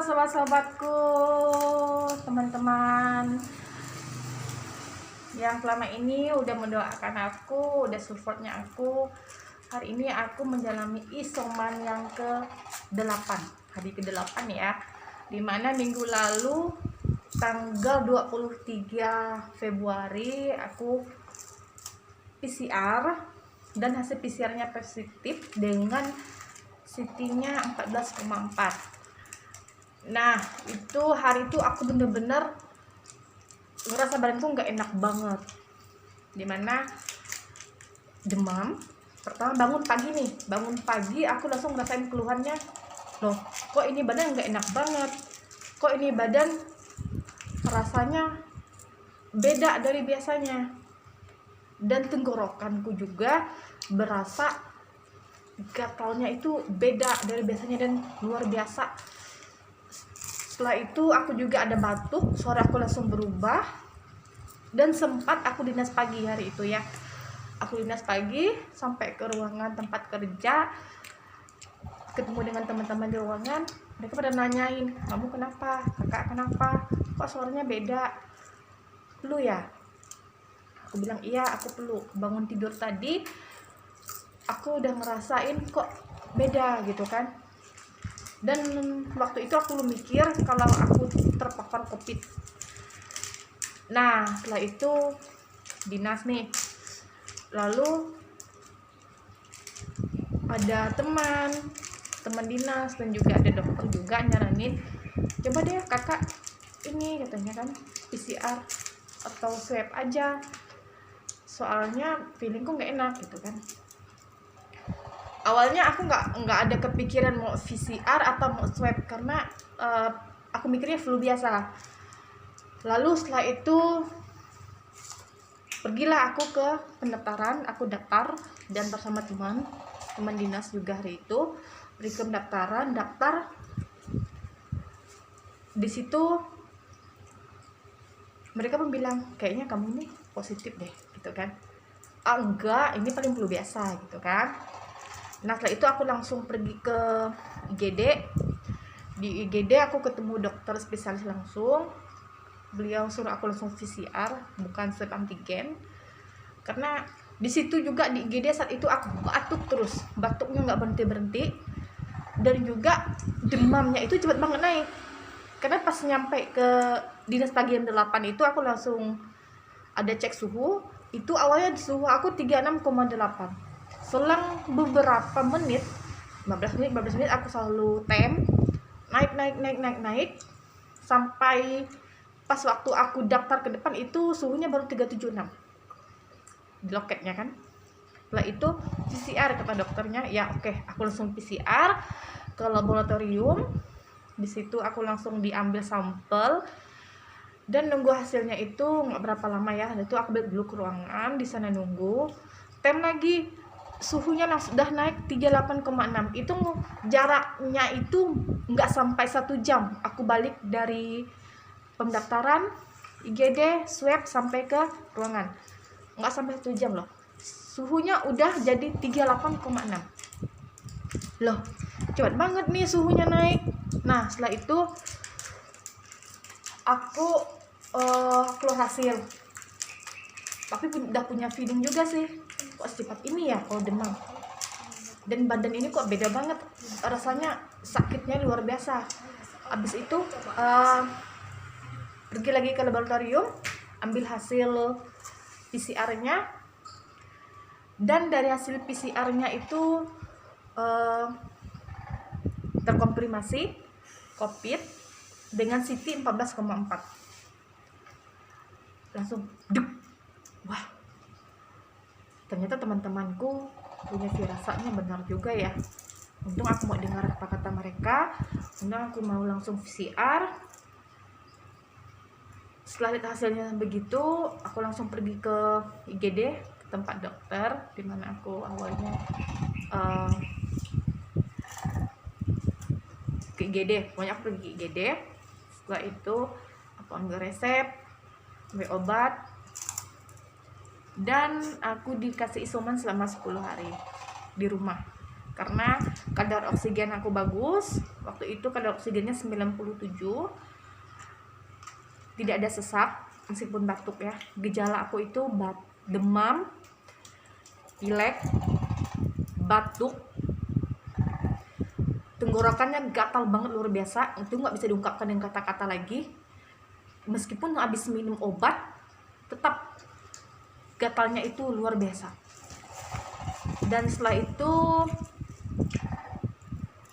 sobat-sobatku, teman-teman yang selama ini udah mendoakan aku, udah supportnya aku. Hari ini aku menjalani isoman yang ke-8, hari ke-8 ya, dimana minggu lalu tanggal 23 Februari aku PCR dan hasil PCR-nya positif dengan CT-nya 14,4. Nah, itu hari itu aku bener-bener ngerasa badanku nggak enak banget, dimana demam. Pertama bangun pagi aku langsung ngerasain keluhannya, loh kok ini badan nggak enak banget, kok ini badan rasanya beda dari biasanya, dan tenggorokanku juga berasa gatalnya itu beda dari biasanya dan luar biasa. Setelah itu aku juga ada batuk, suara aku langsung berubah, dan sempat aku dinas pagi hari itu ya. Aku dinas pagi sampai ke ruangan tempat kerja, ketemu dengan teman-teman di ruangan. Mereka pada nanyain, kamu kenapa, kakak kenapa, kok suaranya beda, flu ya? Aku bilang iya, aku flu. Bangun tidur tadi aku udah ngerasain kok beda gitu kan. Dan waktu itu aku mikir kalau aku terpapar COVID. Nah, setelah itu dinas nih, lalu ada teman dinas dan juga ada dokter juga nyaranin, coba deh kakak ini, katanya kan, PCR atau swab aja, soalnya feelingku nggak enak gitu kan. Awalnya aku nggak ada kepikiran mau PCR atau mau swab karena aku mikirnya flu biasa. Lalu setelah itu pergilah aku ke pendaftaran, aku daftar dan bersama teman dinas juga hari itu pergi ke pendaftaran, daftar. Di situ mereka pun bilang kayaknya kamu ini positif deh gitu kan. Enggak, ini paling flu biasa gitu kan. Nah, setelah itu aku langsung pergi ke IGD. Di IGD aku ketemu dokter spesialis langsung. Beliau suruh aku langsung PCR, bukan swab antigen. Karena di situ juga di IGD saat itu aku batuk terus, batuknya nggak berhenti-berhenti, dan juga demamnya itu cepat banget naik. Karena pas nyampe ke dinas pagi jam 8 itu aku langsung ada cek suhu. Itu awalnya suhu aku 36,8. Selang beberapa menit, 15 menit aku selalu naik sampai pas waktu aku daftar ke depan itu suhunya baru 376 di loketnya kan. Setelah itu PCR kata dokternya, ya oke, aku langsung PCR ke laboratorium. Di situ aku langsung diambil sampel dan nunggu hasilnya itu nggak berapa lama ya. Itu aku balik dulu ke ruangan, di sana nunggu. Lagi suhunya sudah naik 38,6. Itu jaraknya itu nggak sampai 1 jam. Aku balik dari pendaftaran, IGD, swab sampai ke ruangan, nggak sampai 1 jam loh. Suhunya udah jadi 38,6. Loh, cepat banget nih suhunya naik. Nah, setelah itu aku keluar hasil, tapi udah punya feeling juga sih, kok secepat ini ya kalau demam, dan badan ini kok beda banget rasanya, sakitnya luar biasa. Habis itu pergi lagi ke laboratorium, ambil hasil PCR-nya, dan dari hasil PCR-nya itu terkonfirmasi COVID dengan CT 14,4. Langsung duk, wah, ternyata teman-temanku punya firasatnya benar juga ya. Untung aku mau dengar apa kata mereka, untung aku mau langsung PCR. Setelah lihat hasilnya begitu, aku langsung pergi ke IGD, ke tempat dokter, dimana aku awalnya ke IGD. Pokoknya aku pergi ke IGD. Setelah itu aku ambil resep, ambil obat, dan aku dikasih isoman selama 10 hari di rumah karena kadar oksigen aku bagus. Waktu itu kadar oksigennya 97, tidak ada sesak meskipun batuk ya. Gejala aku itu demam, pilek, batuk, tenggorokannya gatal banget luar biasa, itu nggak bisa diungkapkan dengan kata-kata lagi. Meskipun habis minum obat tetap gatalnya itu luar biasa. Dan setelah itu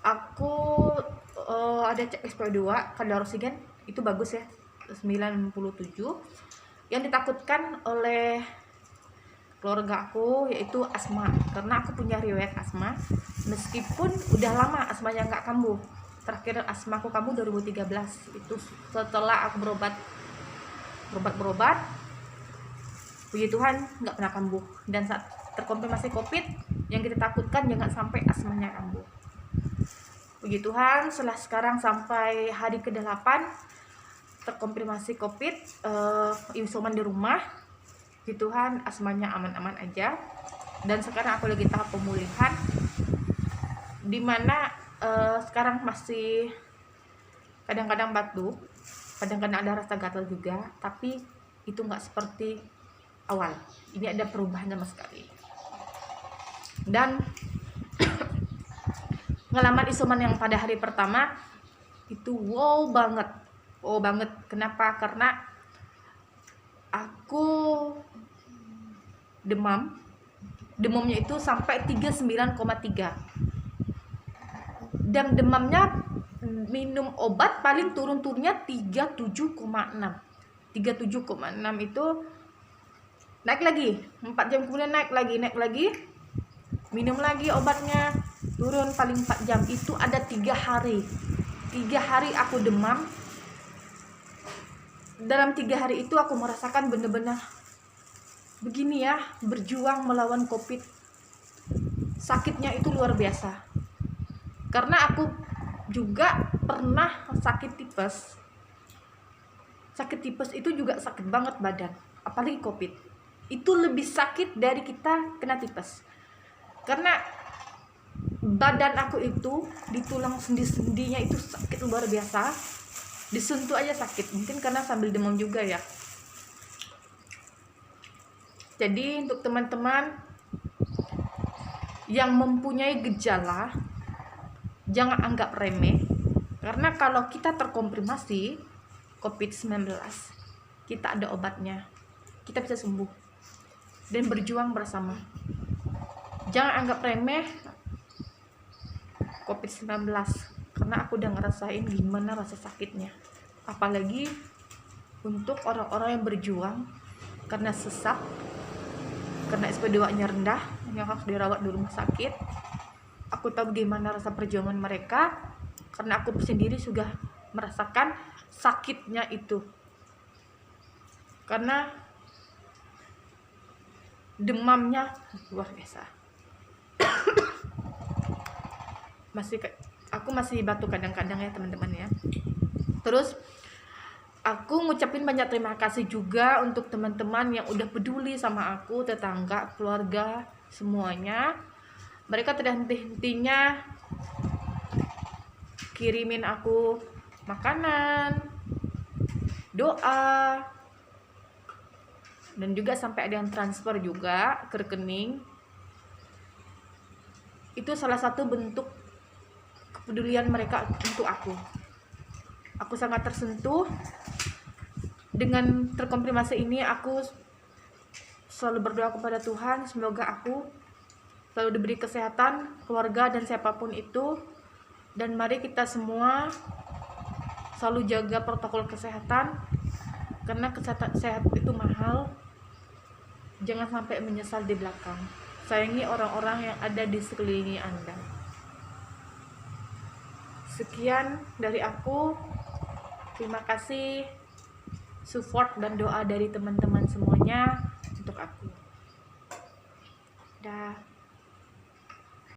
aku ada cek SpO2, kadar oksigen itu bagus ya, 97. Yang ditakutkan oleh keluarga aku yaitu asma, karena aku punya riwayat asma. Meskipun udah lama asmanya nggak kambuh, terakhir asma aku kambuh 2013, itu setelah aku berobat, puji Tuhan nggak pernah kambuh. Dan saat terkonfirmasi COVID, yang kita takutkan jangan sampai asmanya kambuh. Puji Tuhan, setelah sekarang sampai hari ke-8 terkonfirmasi COVID, isoman di rumah. Puji Tuhan, asmanya aman-aman aja. Dan sekarang aku lagi tahap pemulihan, dimana sekarang masih kadang-kadang batuk, kadang-kadang ada rasa gatal juga, tapi itu nggak seperti awal. Ini ada perubahan sama sekali. Dan pengalaman isoman yang pada hari pertama itu wow banget. Kenapa? Karena aku demamnya itu sampai 39,3, dan demamnya minum obat paling turun-turunnya 37,6 itu naik lagi, 4 jam kemudian naik lagi, minum lagi obatnya, turun paling 4 jam. Itu ada 3 hari aku demam. Dalam 3 hari itu aku merasakan benar-benar begini ya, berjuang melawan COVID. Sakitnya itu luar biasa, karena aku juga pernah sakit tipes. Sakit tipes itu juga sakit banget badan, apalagi COVID. Itu lebih sakit dari kita kena tipes, karena badan aku itu di tulang sendi-sendinya itu sakit luar biasa. Disentuh aja sakit, mungkin karena sambil demam juga ya. Jadi untuk teman-teman yang mempunyai gejala, jangan anggap remeh, karena kalau kita terkonfirmasi COVID-19, kita ada obatnya, kita bisa sembuh dan berjuang bersama. Jangan anggap remeh COVID-19, karena aku udah ngerasain gimana rasa sakitnya. Apalagi untuk orang-orang yang berjuang karena sesak, karena SpO2-nya rendah, yang harus dirawat di rumah sakit. Aku tahu gimana rasa perjuangan mereka, karena aku sendiri sudah merasakan sakitnya itu. Karena demamnya luar biasa. Aku masih batuk kadang-kadang ya teman-teman ya. Terus aku ngucapin banyak terima kasih juga untuk teman-teman yang udah peduli sama aku, tetangga, keluarga, semuanya. Mereka tidak henti-hentinya kirimin aku makanan, doa, dan juga sampai ada yang transfer juga ke rekening. Itu salah satu bentuk kepedulian mereka untuk aku. Aku sangat tersentuh dengan terkonfirmasi ini. Aku selalu berdoa kepada Tuhan, semoga aku selalu diberi kesehatan, keluarga dan siapapun itu. Dan mari kita semua selalu jaga protokol kesehatan, karena kesehatan sehat itu mahal. Jangan sampai menyesal di belakang. Sayangi orang-orang yang ada di sekeliling Anda. Sekian dari aku. Terima kasih support dan doa dari teman-teman semuanya untuk aku. Dah.